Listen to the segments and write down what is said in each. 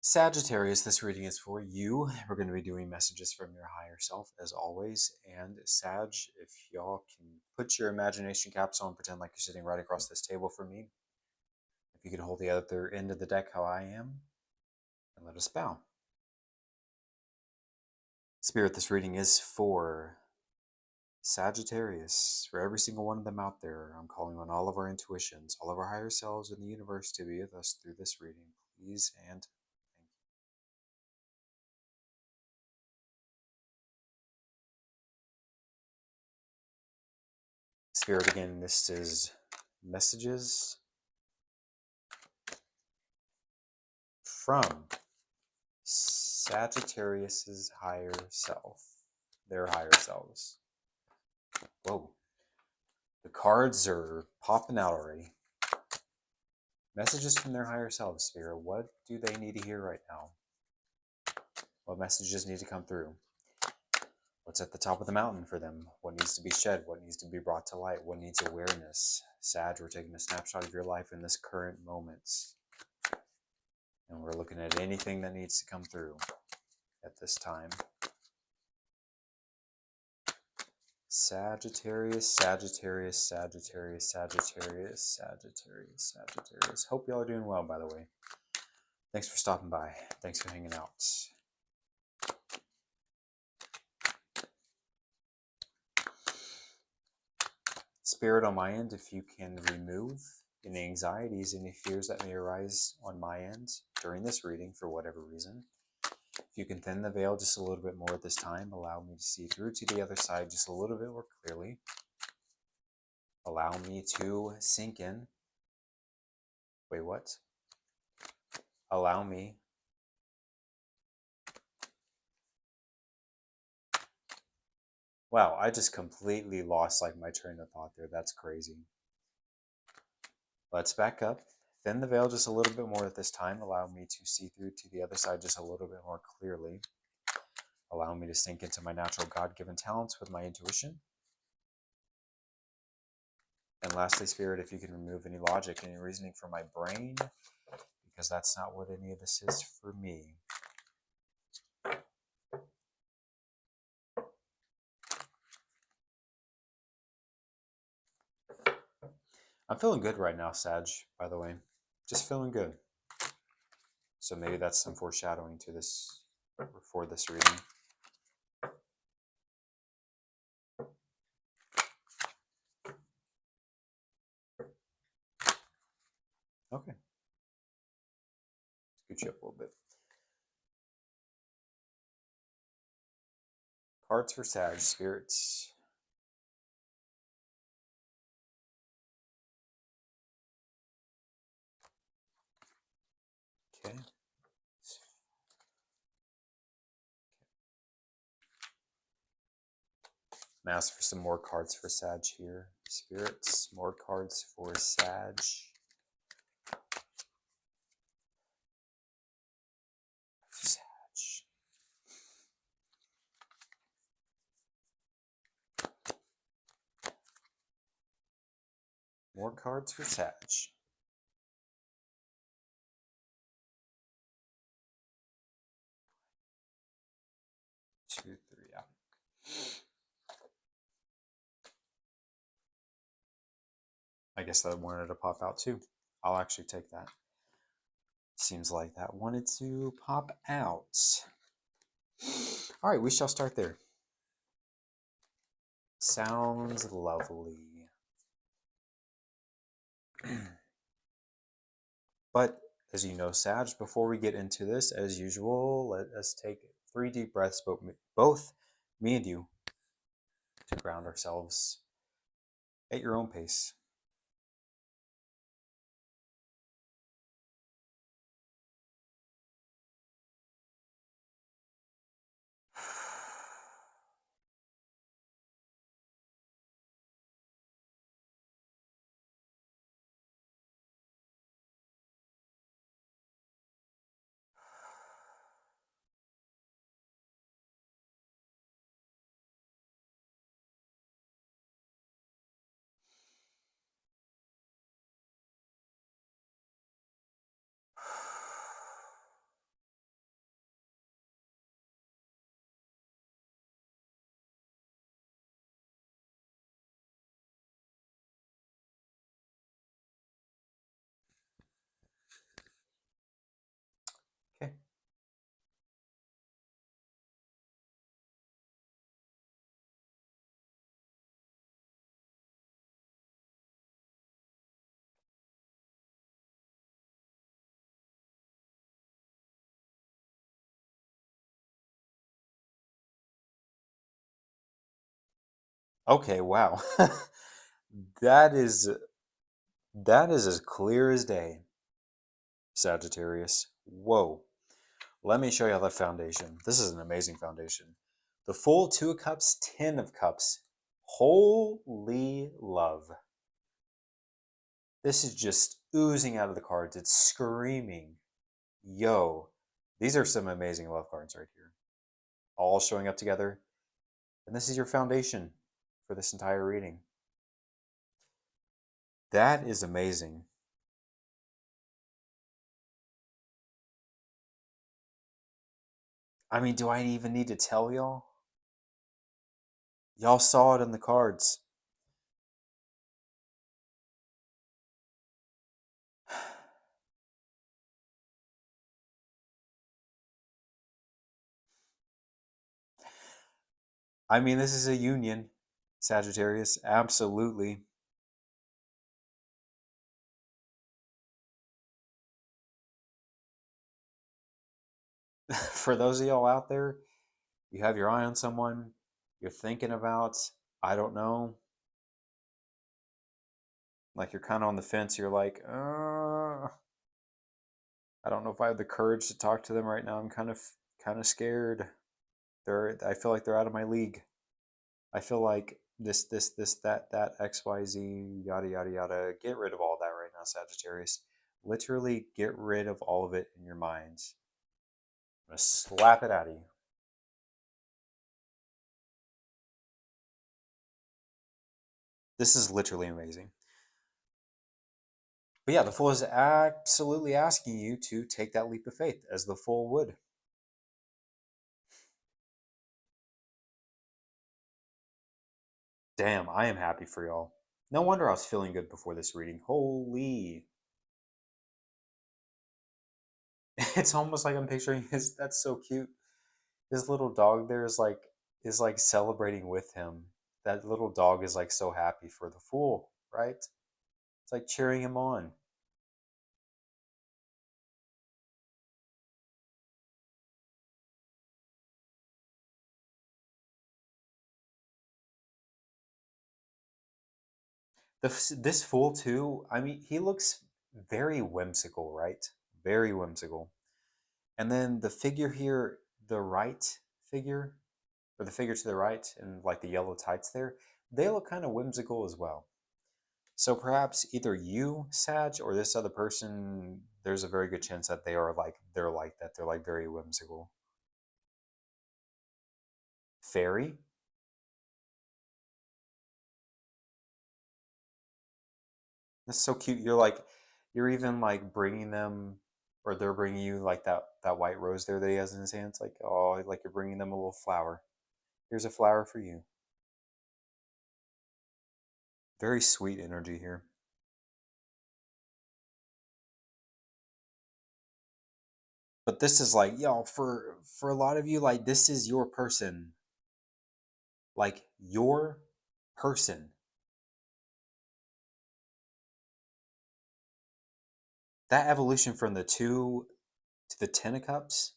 Sagittarius, this reading is for you. We're going to be doing messages from your higher self as always. And Sag, if y'all can put your imagination caps on, pretend like you're sitting right across this table from me. If you can hold the other end of the deck how I am, and let us bow. Spirit, this reading is for Sagittarius. For every single one of them out there, I'm calling on all of our intuitions, all of our higher selves in the universe to be with us through this reading. Please and Spirit, again, this is messages from Sagittarius's higher self, their higher selves. Whoa. The cards are popping out already. Messages from their higher selves, Spirit. What do they need to hear right now? What messages need to come through? What's at the top of the mountain for them? What needs to be shed? What needs to be brought to light? What needs awareness? Sag, we're taking a snapshot of your life in this current moment. And we're looking at anything that needs to come through at this time. Sagittarius, Sagittarius, Sagittarius, Sagittarius, Sagittarius, Sagittarius. Hope y'all are doing well, by the way. Thanks for stopping by. Thanks for hanging out. Spirit, on my end, if you can remove any anxieties, any fears that may arise on my end during this reading for whatever reason. If you can thin the veil just a little bit more at this time, allow me to see through to the other side just a little bit more clearly. Allow me to sink in. Wait, what? Allow me Wow, I just completely lost like my train of thought there. That's crazy. Let's back up. Thin the veil just a little bit more at this time. Allow me to see through to the other side just a little bit more clearly. Allow me to sink into my natural God-given talents with my intuition. And lastly, Spirit, if you can remove any logic, any reasoning from my brain, because that's not what any of this is for me. I'm feeling good right now, Sag, by the way. Just feeling good. So maybe that's some foreshadowing to this, for this reading. Okay. Scoot you up a little bit. Cards for Sag, spirits. Okay. I'm ask for some more cards for Sag here. Spirits, more cards for Sag. More cards for Sag. 2, 3, yeah. I guess that wanted to pop out too. I'll actually take that. Seems like that wanted to pop out. All right, we shall start there. Sounds lovely. But as you know, Sag, before we get into this, as usual, let us take 3 deep breaths, both me and you, to ground ourselves at your own pace. Okay, wow. that is that is as clear as day, Sagittarius. Whoa. Let me show you how the foundation. This is an amazing foundation. The full Two of Cups, Ten of Cups. Holy love. This is just oozing out of the cards. It's screaming. Yo. These are some amazing love cards right here. All showing up together. And this is your foundation for this entire reading. That is amazing. I mean, do I even need to tell y'all? Y'all saw it in the cards. I mean, this is a union, Sagittarius. Absolutely. For those of y'all out there, you have your eye on someone, you're thinking about, I don't know, like you're kind of on the fence. You're like, I don't know if I have the courage to talk to them right now. I'm kind of scared. I feel like they're out of my league. I feel like this, that, XYZ, yada, yada, yada. Get rid of all that right now, Sagittarius. Literally get rid of all of it in your minds. I'm going to slap it out of you. This is literally amazing. But yeah, the Fool is absolutely asking you to take that leap of faith, as the Fool would. Damn, I am happy for y'all. No wonder I was feeling good before this reading. Holy. It's almost like I'm picturing his, that's so cute. His little dog there is like celebrating with him. That little dog is like so happy for the Fool, right? It's like cheering him on. This Fool too, I mean, he looks very whimsical, right? Very whimsical. And then the figure here, the right figure, or the figure to the right, and like the yellow tights there, they look kind of whimsical as well. So perhaps either you, Sag, or this other person, there's a very good chance that they're like that. They're like very whimsical. Fairy, that's so cute. You're even like bringing them, or they're bringing you like that white rose there that he has in his hands. Like, oh, like you're bringing them a little flower. Here's a flower for you. Very sweet energy here. But this is like, yo, for a lot of you, like this is your person. Like your person. That evolution from the two to the Ten of Cups,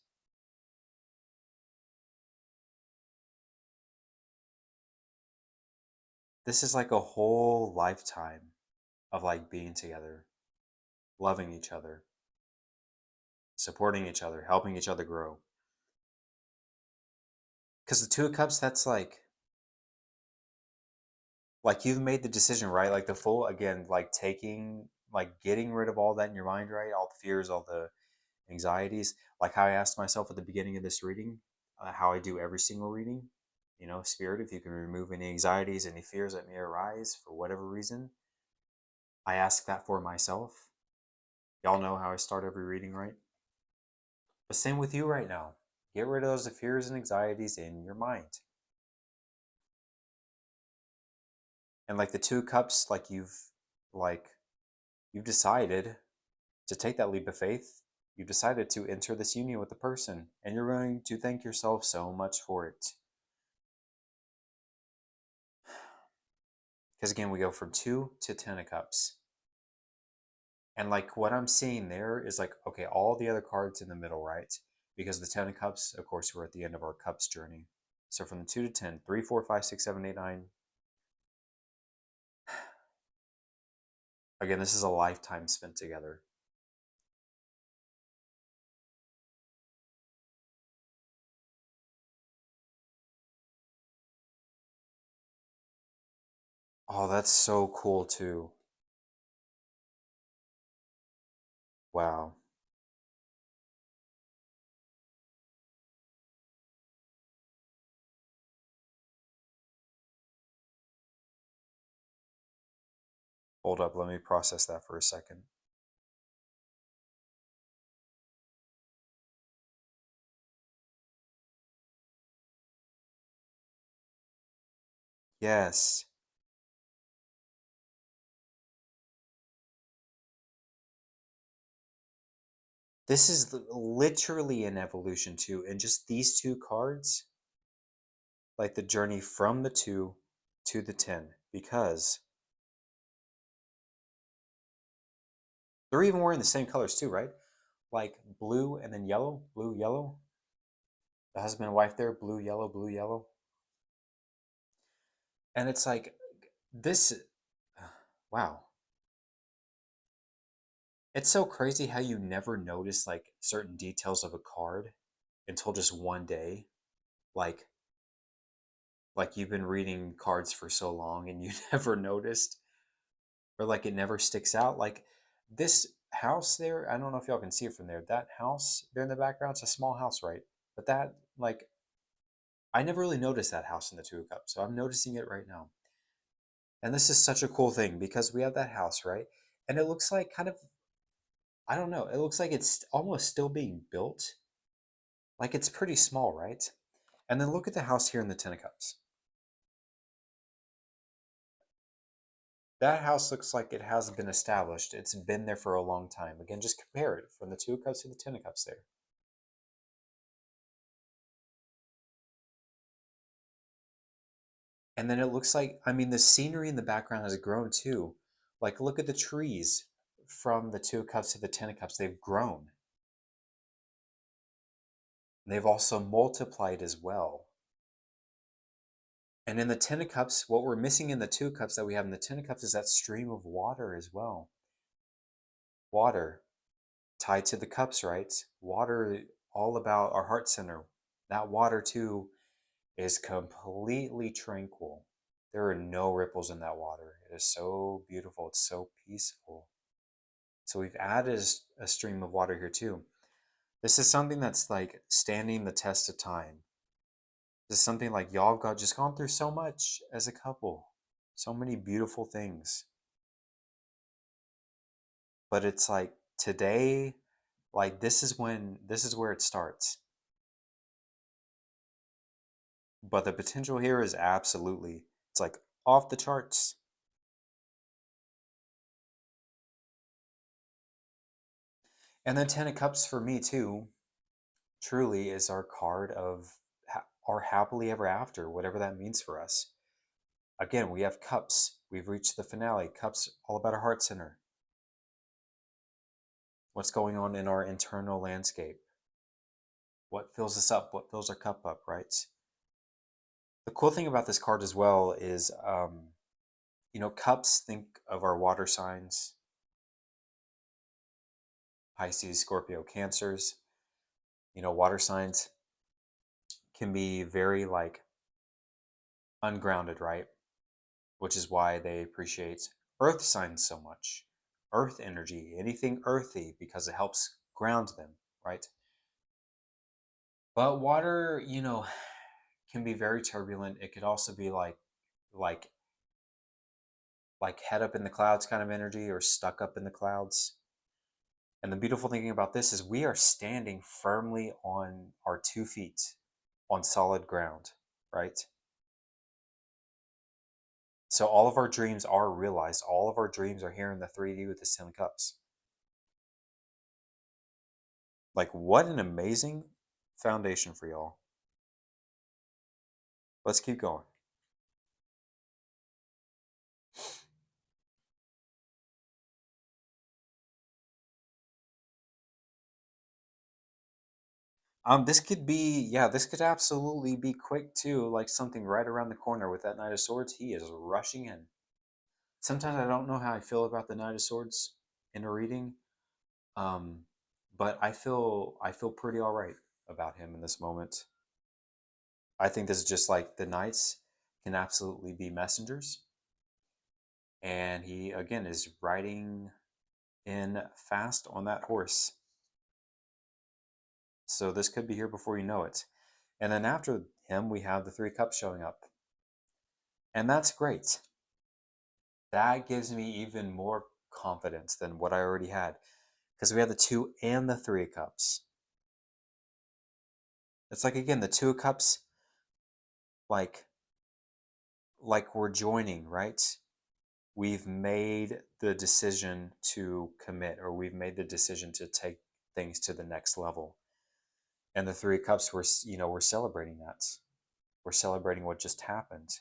this is like a whole lifetime of like being together, loving each other, supporting each other, helping each other grow. Because the Two of Cups, that's like you've made the decision, right? Like the Fool, again, like taking, like getting rid of all that in your mind, right? All the fears, all the anxieties. Like how I asked myself at the beginning of this reading, how I do every single reading. You know, Spirit, if you can remove any anxieties, any fears that may arise for whatever reason, I ask that for myself. Y'all know how I start every reading, right? But same with you right now. Get rid of those fears and anxieties in your mind. And like the Two Cups, like you've decided to take that leap of faith. You've decided to enter this union with the person, and you're going to thank yourself so much for it. Because again, we go from two to Ten of Cups. And like what I'm seeing there is like, okay, all the other cards in the middle, right? Because the Ten of Cups, of course, we're at the end of our Cups journey. So from the 2 to 10, 3, 4, 5, 6, 7, 8, 9, Again, this is a lifetime spent together. Oh, that's so cool too. Wow. Hold up, let me process that for a second. Yes. This is literally an evolution too. And just these two cards, like the journey from the 2 to the 10, because they're even wearing the same colors too, right? Like blue and then yellow, blue, yellow. The husband and wife there, blue, yellow, blue, yellow. And it's like, this, wow. It's so crazy how you never notice like certain details of a card until just one day. Like, like you've been reading cards for so long and you never noticed, or like it never sticks out. Like this house there, I don't know if y'all can see it from there. That house there in the background, it's a small house, right? But that, like, I never really noticed that house in the Two of Cups, so I'm noticing it right now. And this is such a cool thing because we have that house, right? And it looks like kind of, I don't know, it looks like it's almost still being built. Like it's pretty small, right? And then look at the house here in the Ten of Cups. That house looks like it has been established. It's been there for a long time. Again, just compare it from the Two of Cups to the Ten of Cups there. And then it looks like, I mean, the scenery in the background has grown too. Like, look at the trees from the Two of Cups to the Ten of Cups. They've grown. They've also multiplied as well. And in the Ten of Cups, what we're missing in the Two of Cups that we have in the Ten of Cups is that stream of water as well. Water tied to the cups, right? Water, all about our heart center. That water, too, is completely tranquil. There are no ripples in that water. It is so beautiful. It's so peaceful. So we've added a stream of water here too. This is something that's like standing the test of time. This is something like y'all have got just gone through so much as a couple, so many beautiful things. But it's like today, like this is where it starts. But the potential here is absolutely, it's like off the charts. And then Ten of Cups for me too, truly is our card of our happily ever after, whatever that means for us. Again, we have cups. We've reached the finale. Cups, all about our heart center. What's going on in our internal landscape? What fills us up? What fills our cup up, right? The cool thing about this card as well is, cups, think of our water signs, Pisces, Scorpio, Cancers. Water signs can be very like ungrounded, right? Which is why they appreciate earth signs so much. Earth energy, anything earthy, because it helps ground them, right? But water, can be very turbulent. It could also be like like head up in the clouds kind of energy or stuck up in the clouds. And the beautiful thing about this is we are standing firmly on our 2 feet on solid ground, right? So all of our dreams are realized. All of our dreams are here in the 3D with the 10 cups. Like, what an amazing foundation for y'all. Let's keep going. This could absolutely be quick too, like something right around the corner with that Knight of Swords. He is rushing in. sometimes I don't know how I feel about the Knight of Swords in a reading, um, but I feel pretty all right about him in this moment. I think this is just like the knights can absolutely be messengers, and he again is riding in fast on that horse. So this could be here before you know it. And then after him, we have the Three Cups showing up, and that's great. That gives me even more confidence than what I already had, because we have the Two and the Three of Cups. It's like, again, the Two of Cups, like we're joining, right? We've made the decision to commit, or we've made the decision to take things to the next level. And the Three of Cups, we're celebrating that. We're celebrating what just happened.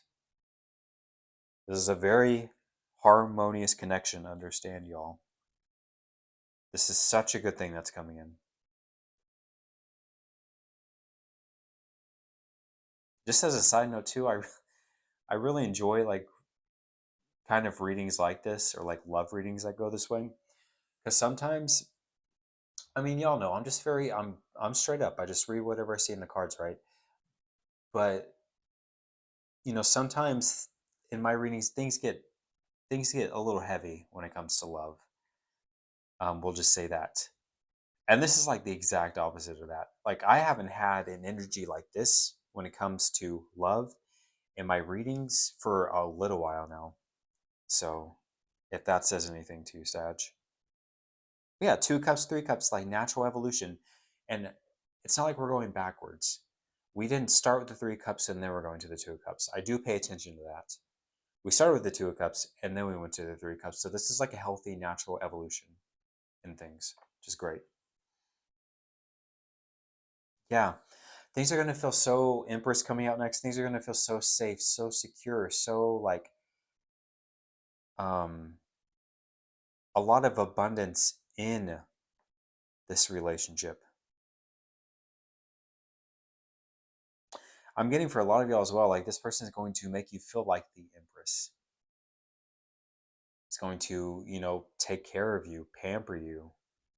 This is a very harmonious connection, understand, y'all. This is such a good thing that's coming in. Just as a side note too, I really enjoy like kind of readings like this, or like love readings that go this way, because sometimes, I mean, y'all know I'm just very I'm straight up. I just read whatever I see in the cards, right? But sometimes in my readings things get a little heavy when it comes to love. We'll just say that. And this is like the exact opposite of that. Like, I haven't had an energy like this when it comes to love in my readings for a little while now. So, if that says anything to you, Sag. Yeah, Two Cups, Three Cups, like natural evolution. And it's not like we're going backwards. We didn't start with the Three Cups and then we're going to the Two Cups. I do pay attention to that. We started with the Two of Cups and then we went to the Three Cups. So this is like a healthy, natural evolution in things, which is great. Yeah, things are going to feel so, Empress coming out next, things are going to feel so safe, so secure, so like um, a lot of abundance in this relationship. I'm getting for a lot of y'all as well, like this person is going to make you feel like the Empress. It's going to, take care of you, pamper you.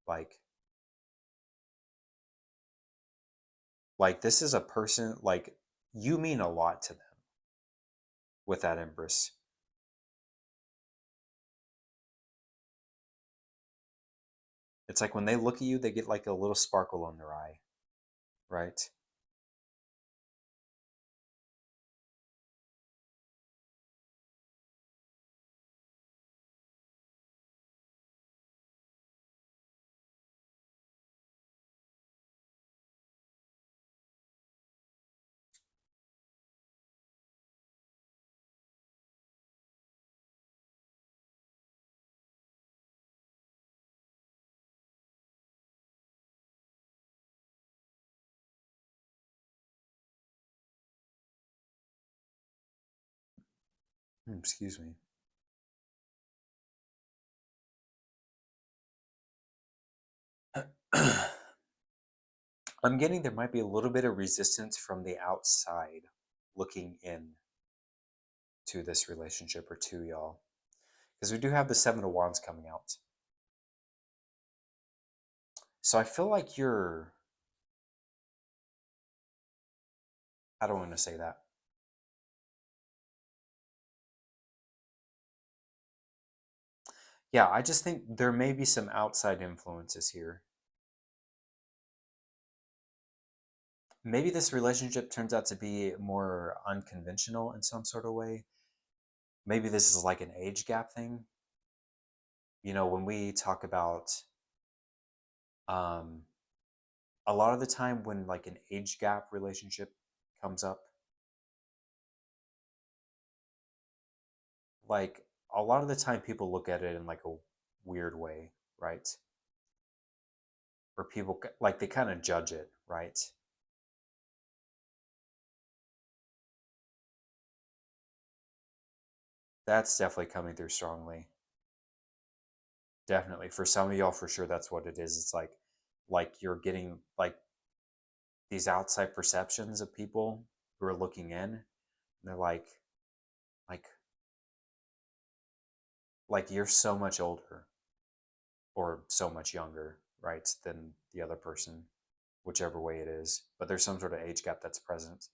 Like this is a person, like, you mean a lot to them with that Empress. It's like when they look at you, they get like a little sparkle in their eye, right? Excuse me. I'm getting there might be a little bit of resistance from the outside looking in to this relationship or to y'all. Because we do have the Seven of Wands coming out. So I feel like I don't want to say that. Yeah, I just think there may be some outside influences here. Maybe this relationship turns out to be more unconventional in some sort of way. Maybe this is like an age gap thing. When we talk about um, a lot of the time when like an age gap relationship comes up, like a lot of the time people look at it in like a weird way, right? Where people like they kind of judge it, right? That's definitely coming through strongly. Definitely. For some of y'all, for sure, that's what it is. It's like you're getting like these outside perceptions of people who are looking in. And they're like, like you're so much older or so much younger, right, than the other person, whichever way it is. But there's some sort of age gap that's present,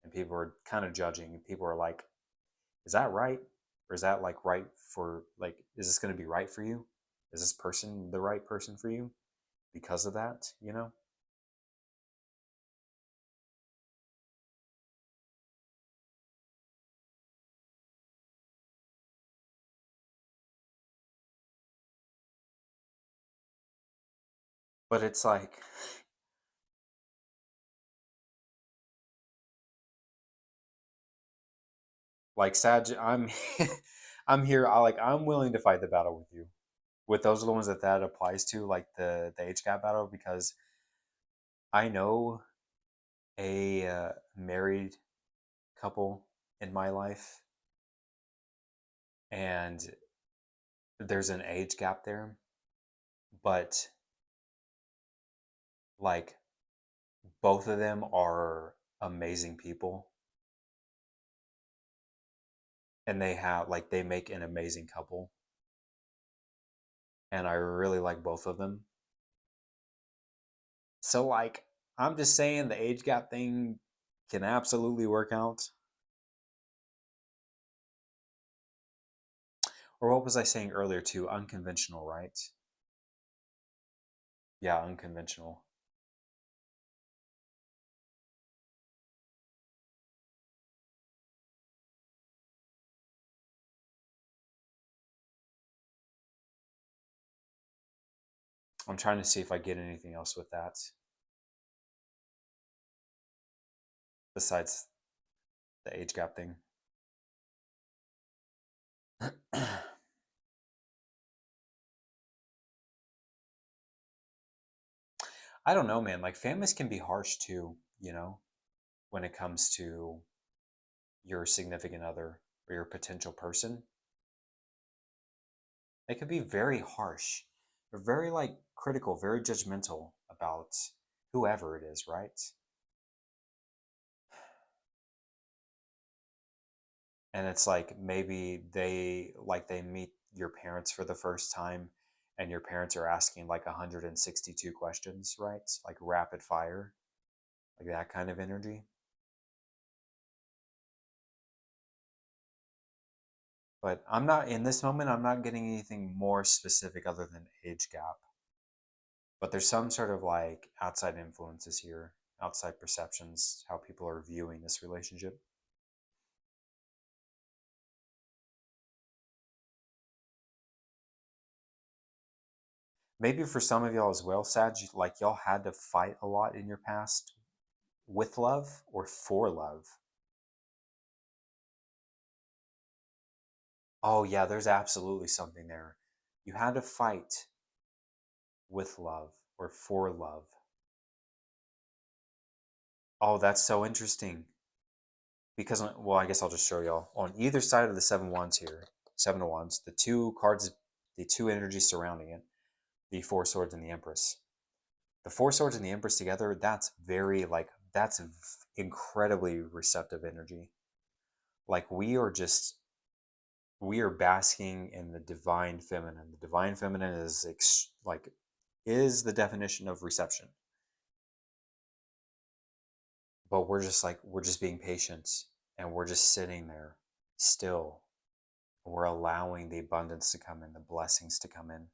and people are kind of judging. And people are like, "Is that right? Or is that like right for like? Is this going to be right for you? Is this person the right person for you because of that? You know?" But it's like Sag, I'm I'm here. I'm willing to fight the battle with you. With those are the ones that applies to, like the age gap battle, because I know a married couple in my life, and there's an age gap there, but like both of them are amazing people, and they make an amazing couple, and I really like both of them. So like I'm just saying the age gap thing can absolutely work out. Or what was I saying earlier too? Unconventional, right? Yeah, unconventional. I'm trying to see if I get anything else with that besides the age gap thing. I don't know, man. Like families can be harsh too, when it comes to your significant other or your potential person. They can be very harsh. They're very like critical, very judgmental about whoever it is, right? And it's like maybe they meet your parents for the first time, and your parents are asking like 162 questions, right? Like rapid fire, like that kind of energy. But I'm not in this moment, I'm not getting anything more specific other than age gap. But there's some sort of like outside influences here, outside perceptions, how people are viewing this relationship. Maybe for some of y'all as well, Sag, like y'all had to fight a lot in your past with love or for love. Oh, yeah, there's absolutely something there. You had to fight with love or for love. Oh, that's so interesting. Because, well, I guess I'll just show y'all. On either side of the seven wands here, seven of wands, the two cards, the two energies surrounding it, the four swords and the empress. The four swords and the empress together, that's very, like, incredibly receptive energy. Like, we are basking in the divine feminine. The divine feminine is is the definition of reception. But we're just being patient, and we're just sitting there still. We're allowing the abundance to come in, the blessings to come in.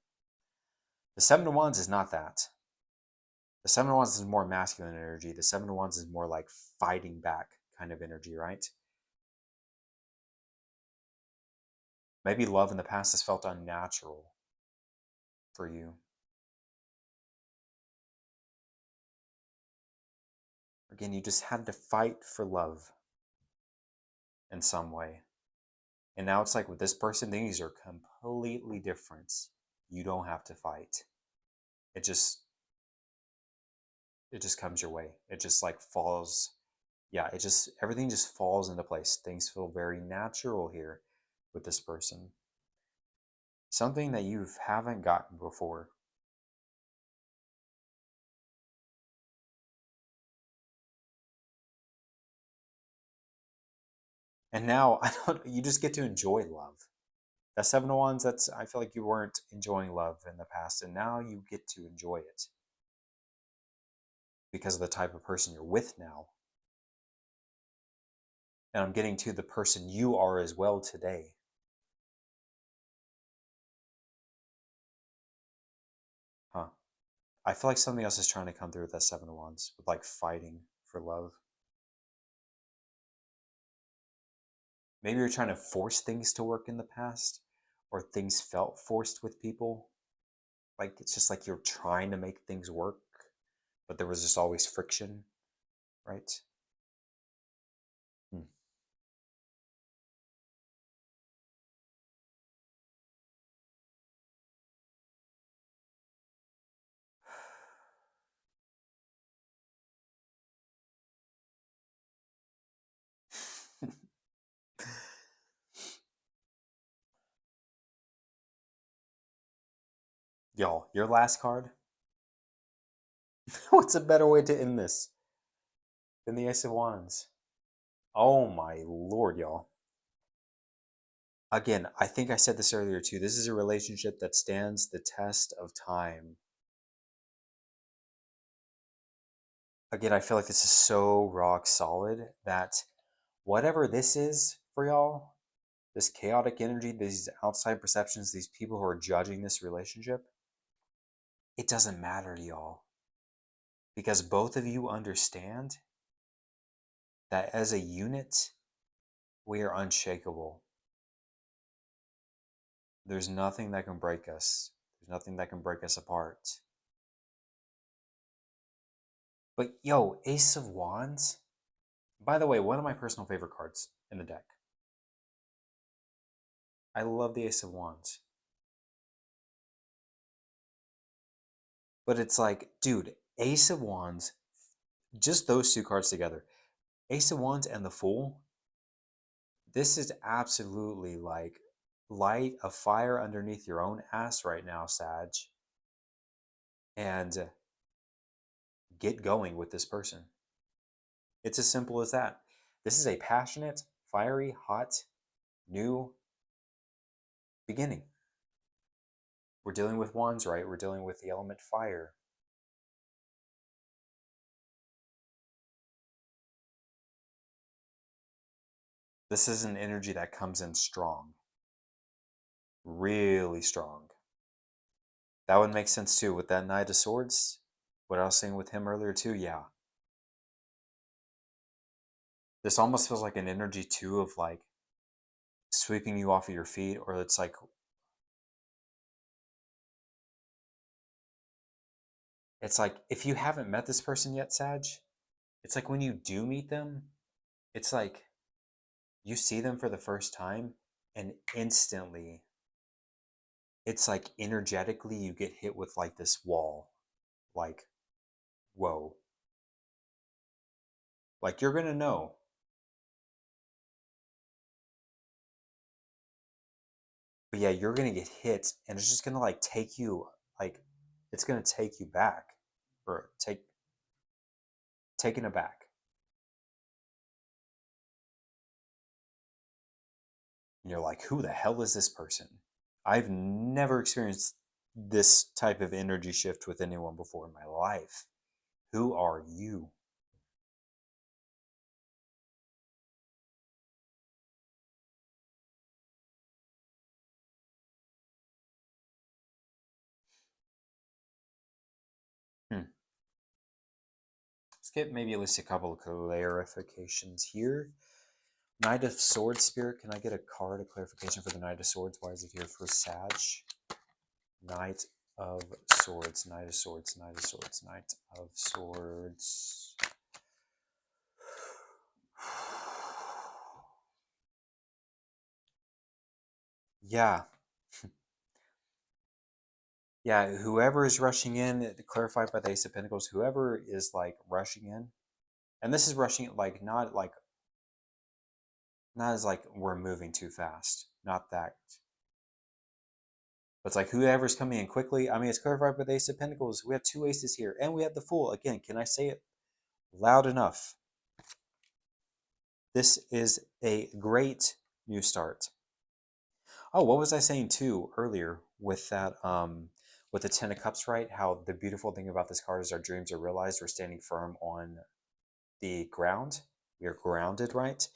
The seven of wands is not that. The seven of wands is more masculine energy. The seven of wands is more like fighting back kind of energy, right? Maybe love in the past has felt unnatural for you. Again, you just had to fight for love in some way. And now it's like with this person, things are completely different. You don't have to fight. It just it just comes your way. It just like falls. Yeah, it just everything just falls into place. Things feel very natural here with this person. Something that you haven't gotten before. And now I don't you just get to enjoy love. That Seven of Wands, I feel like you weren't enjoying love in the past, and now you get to enjoy it because of the type of person you're with now. And I'm getting to the person you are as well today. Huh. I feel like something else is trying to come through with that Seven of Wands, with like fighting for love. Maybe you're trying to force things to work in the past, or things felt forced with people. Like it's just like you're trying to make things work, but there was just always friction, right? Hmm. Y'all, your last card? What's a better way to end this than the Ace of Wands? Oh my lord, y'all. Again, I think I said this earlier too. This is a relationship that stands the test of time. Again, I feel like this is so rock solid that whatever this is for y'all, this chaotic energy, these outside perceptions, these people who are judging this relationship, it doesn't matter to y'all. Because both of you understand that as a unit, we are unshakable. There's nothing that can break us. There's nothing that can break us apart. But yo, Ace of Wands, by the way, one of my personal favorite cards in the deck. I love the Ace of Wands. But it's like, dude, Ace of Wands, just those two cards together, Ace of Wands and the Fool, this is absolutely like light a fire underneath your own ass right now, Sag, and get going with this person. It's as simple as that. This is a passionate, fiery, hot, new beginning. We're dealing with wands, right? We're dealing with the element fire. This is an energy that comes in strong. Really strong. That would make sense too with that Knight of Swords. What I was saying with him earlier too, yeah. This almost feels like an energy too of like sweeping you off of your feet, or it's like if you haven't met this person yet, Sag, it's like when you do meet them, it's like you see them for the first time and instantly it's like energetically you get hit with like this wall. Like, whoa. Like you're gonna know. But yeah, you're gonna get hit and it's just gonna like take you like it's gonna take you back. Or taken aback. And you're like, who the hell is this person? I've never experienced this type of energy shift with anyone before in my life. Who are you? Hmm. Let's get maybe at least a couple of clarifications here. Knight of Swords Spirit, can I get a card of clarification for the Knight of Swords? Why is it here for Sag? Knight of Swords, Knight of Swords, Knight of Swords, Knight of Swords. Yeah. Yeah, whoever is rushing in, clarified by the Ace of Pentacles, whoever is like rushing in, and this is rushing not as like we're moving too fast, not that. But it's like whoever's coming in quickly. I mean, it's clarified by the Ace of Pentacles. We have two aces here, and we have the Fool. Again, can I say it loud enough? This is a great new start. Oh, what was I saying too earlier with that with the Ten of Cups, right? How the beautiful thing about this card is our dreams are realized. We're standing firm on the ground. We are grounded, right?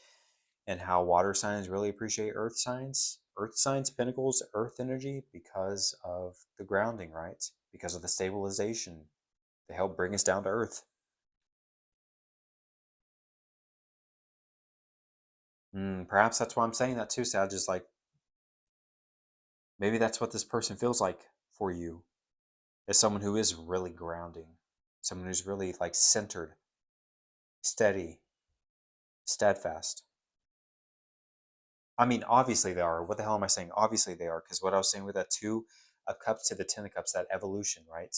And how water signs really appreciate earth signs. Earth signs, Pentacles, earth energy because of the grounding, right? Because of the stabilization. They help bring us down to earth. Perhaps that's why I'm saying that too, Sag, is like maybe that's what this person feels like for you, as someone who is really grounding, someone who's really like centered, steady, steadfast. I mean, obviously they are. What the hell am I saying? Obviously they are, because what I was saying with that Two of Cups to the Ten of Cups, that evolution, right?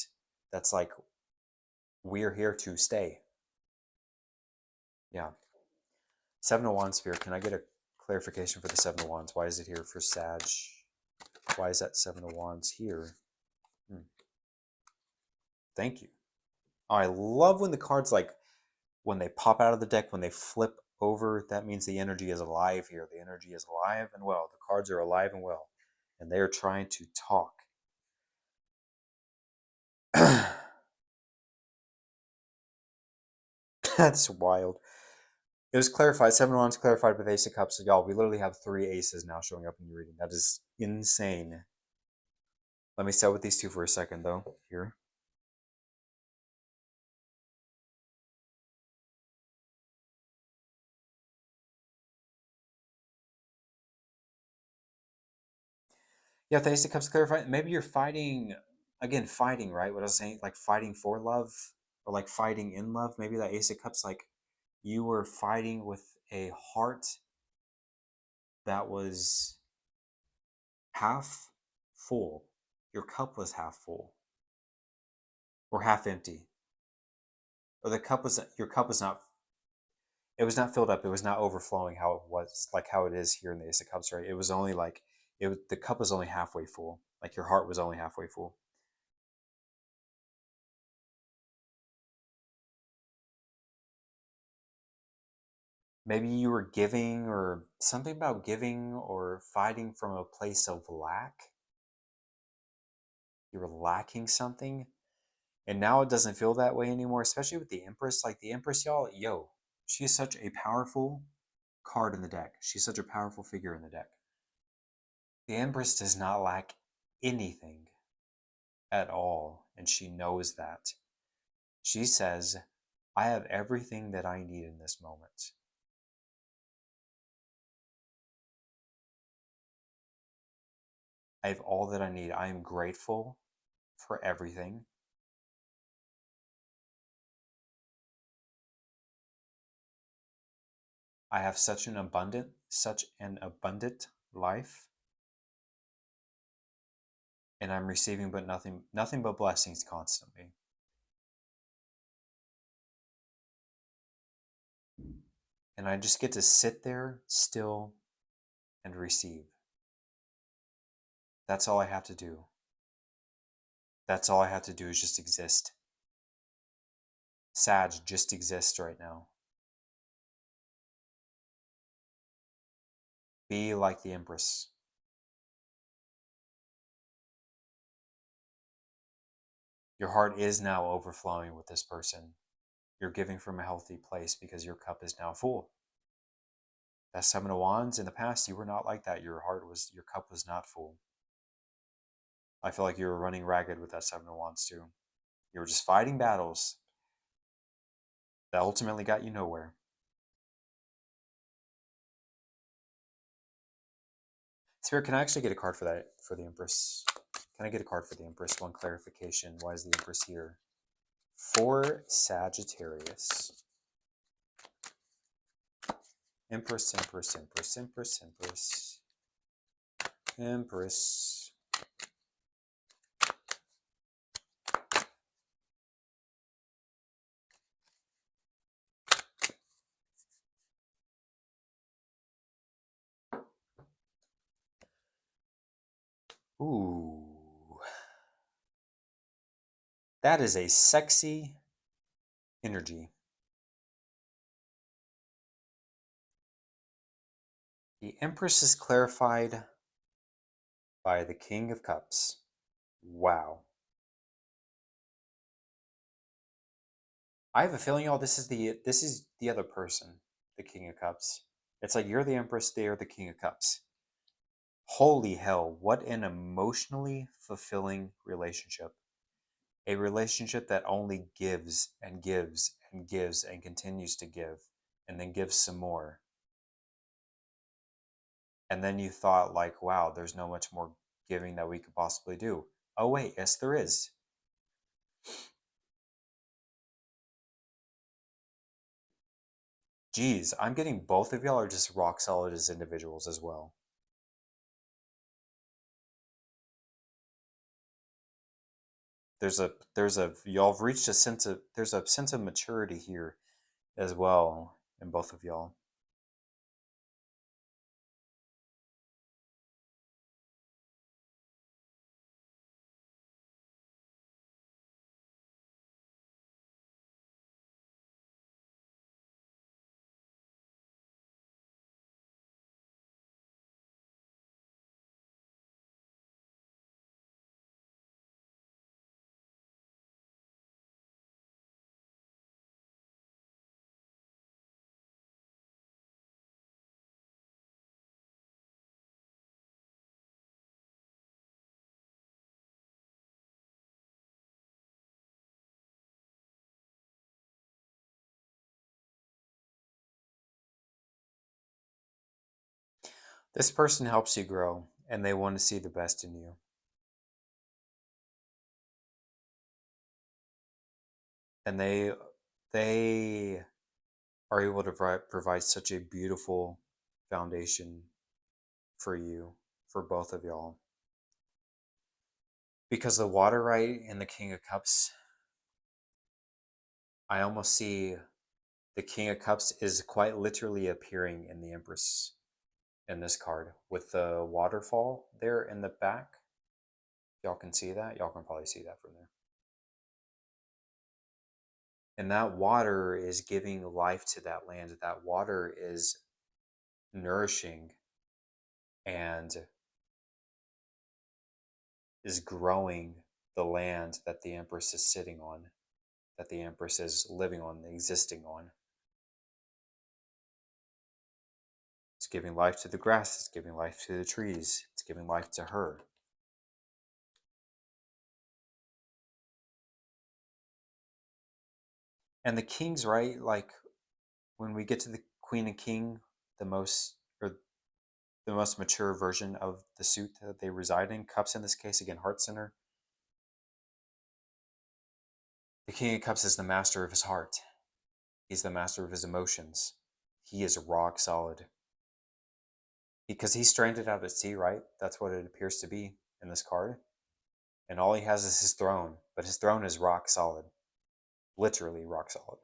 That's like we're here to stay. Yeah. Seven of Wands, Spirit. Can I get a clarification for the Seven of Wands? Why is it here for Sag? Why is that Seven of Wands here? Thank you. Oh, I love when the cards, like, when they pop out of the deck, when they flip over, that means the energy is alive here. The energy is alive and well. The cards are alive and well. And they are trying to talk. That's wild. It was clarified. Seven of Wands clarified with Ace of Cups. So y'all, we literally have 3 aces now showing up in your reading. That is insane. Let me start with these two for a second, though. Here. Yeah, the Ace of Cups clarified. Maybe you're fighting, again, fighting, right? What I was saying, like fighting for love or like fighting in love. Maybe that Ace of Cups, like you were fighting with a heart that was half full. Your cup was half full or half empty. Or the cup was, your cup was not, it was not filled up. It was not overflowing how it was, like how it is here in the Ace of Cups, right? It was only like, the cup was only halfway full. Like your heart was only halfway full. Maybe you were giving or something about giving or fighting from a place of lack. You were lacking something. And now it doesn't feel that way anymore, especially with the Empress. Like the Empress, y'all, yo, she is such a powerful card in the deck. She's such a powerful figure in the deck. The Empress does not lack anything at all, and she knows that. She says, I have everything that I need in this moment. I have all that I need. I am grateful for everything. I have such an abundant life, and I'm receiving but nothing but blessings constantly. And I just get to sit there still and receive. That's all I have to do. That's all I have to do is just exist. Sag, just exist right now. Be like the Empress. Your heart is now overflowing with this person. You're giving from a healthy place because your cup is now full. That Seven of Wands, in the past, you were not like that. Your cup was not full. I feel like you were running ragged with that Seven of Wands too. You were just fighting battles that ultimately got you nowhere. Spirit, can I actually get a card for that, for the Empress? Can I get a card for the Empress? One clarification. Why is the Empress here? For Sagittarius. Empress, Empress, Empress, Empress, Empress. Empress. Ooh. That is a sexy energy. The Empress is clarified by the King of Cups. Wow. I have a feeling, y'all, this is the other person, the King of Cups. It's like you're the Empress, they're the King of Cups. Holy hell, what an emotionally fulfilling relationship. A relationship that only gives and gives and gives and continues to give and then gives some more. And then you thought, like, wow, there's no much more giving that we could possibly do. Oh, wait, yes, there is. Geez, I'm getting both of y'all are just rock solid as individuals as well. Y'all have reached there's a sense of maturity here as well in both of y'all. This person helps you grow and they want to see the best in you. And they are able to provide such a beautiful foundation for you, for both of y'all. Because the water right in the King of Cups, I almost see the King of Cups is quite literally appearing in the Empress in this card with the waterfall there in the back. Y'all can see that. Y'all can probably see that from there. And that water is giving life to that land. That water is nourishing and is growing the land that the Empress is sitting on, that the Empress is living on, existing on. It's giving life to the grass, it's giving life to the trees, it's giving life to her. And the king's right, like when we get to the queen and king, the most mature version of the suit that they reside in, cups in this case, again, heart center. The king of cups is the master of his heart. He's the master of his emotions. He is rock solid. Because he's stranded out at sea, right? That's what it appears to be in this card. And all he has is his throne, but his throne is rock solid. Literally rock solid.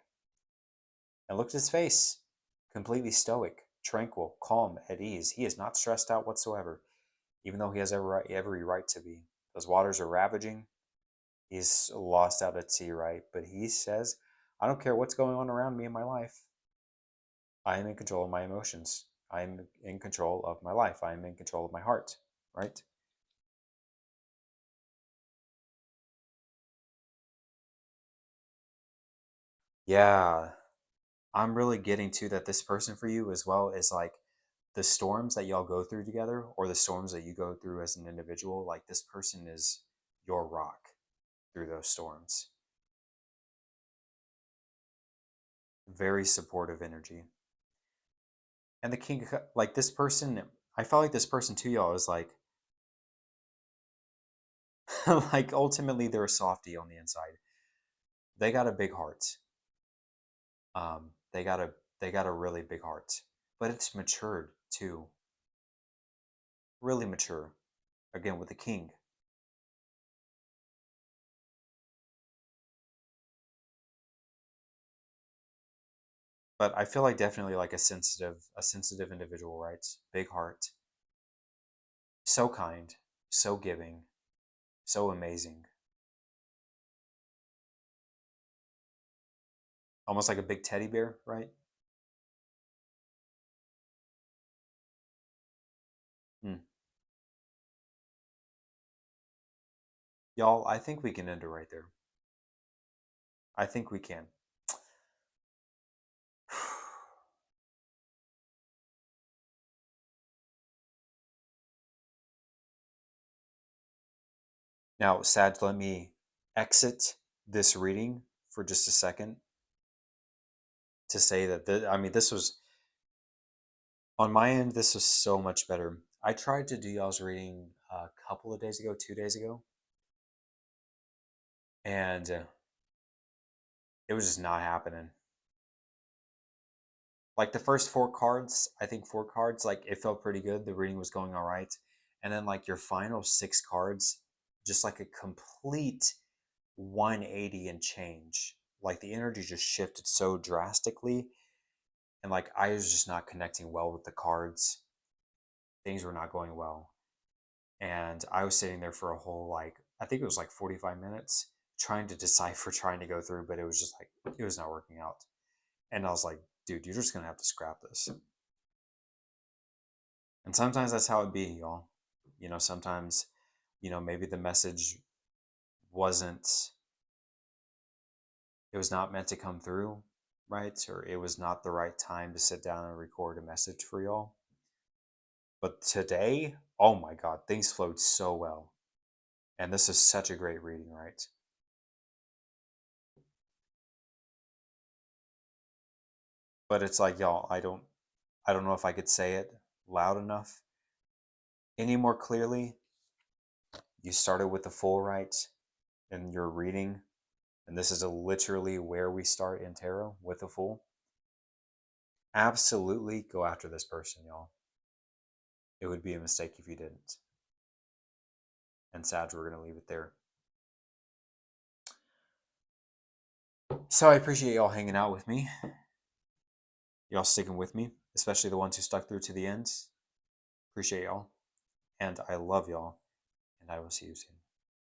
And look at his face. Completely stoic, tranquil, calm, at ease. He is not stressed out whatsoever, even though he has every right to be. Those waters are ravaging. He's lost out at sea, right? But he says, I don't care what's going on around me in my life. I am in control of my emotions. I am in control of my life. I am in control of my heart, right? Yeah, I'm really getting to that this person for you as well is like the storms that y'all go through together or the storms that you go through as an individual, like this person is your rock through those storms. Very supportive energy. And the king, like this person, I felt like this person to y'all is like, like ultimately they're a softie on the inside. They got a big heart. They got a really big heart, but it's matured too. Really mature. Again with the king. But I feel like definitely like a sensitive individual, right? Big heart, so kind, so giving, so amazing. Almost like a big teddy bear, right? Hmm. Y'all, I think we can end it right there. I think we can. Now, Sag, let me exit this reading for just a second to say that, this was, on my end, this was so much better. I tried to do y'all's reading a couple of days ago, 2 days ago, and it was just not happening. Like the first four cards, I think four cards, like it felt pretty good. The reading was going all right. And then like your final six cards, just like a complete 180 and change. Like the energy just shifted so drastically. And like I was just not connecting well with the cards. Things were not going well. And I was sitting there for a whole, like, I think it was like 45 minutes trying to decipher, trying to go through, but it was just like, it was not working out. And I was like, dude, you're just going to have to scrap this. And sometimes that's how it be, y'all. Sometimes, maybe the message wasn't, it was not meant to come through, right? Or it was not the right time to sit down and record a message for y'all. But today, oh my God, things flowed so well. And this is such a great reading, right? But it's like, y'all, I don't know if I could say it loud enough any more clearly. You started with the full, right? In your reading. And this is literally where we start in tarot, with the Fool. Absolutely go after this person, y'all. It would be a mistake if you didn't. And Sag, we're going to leave it there. So I appreciate y'all hanging out with me. Y'all sticking with me, especially the ones who stuck through to the end. Appreciate y'all. And I love y'all. And I will see you soon.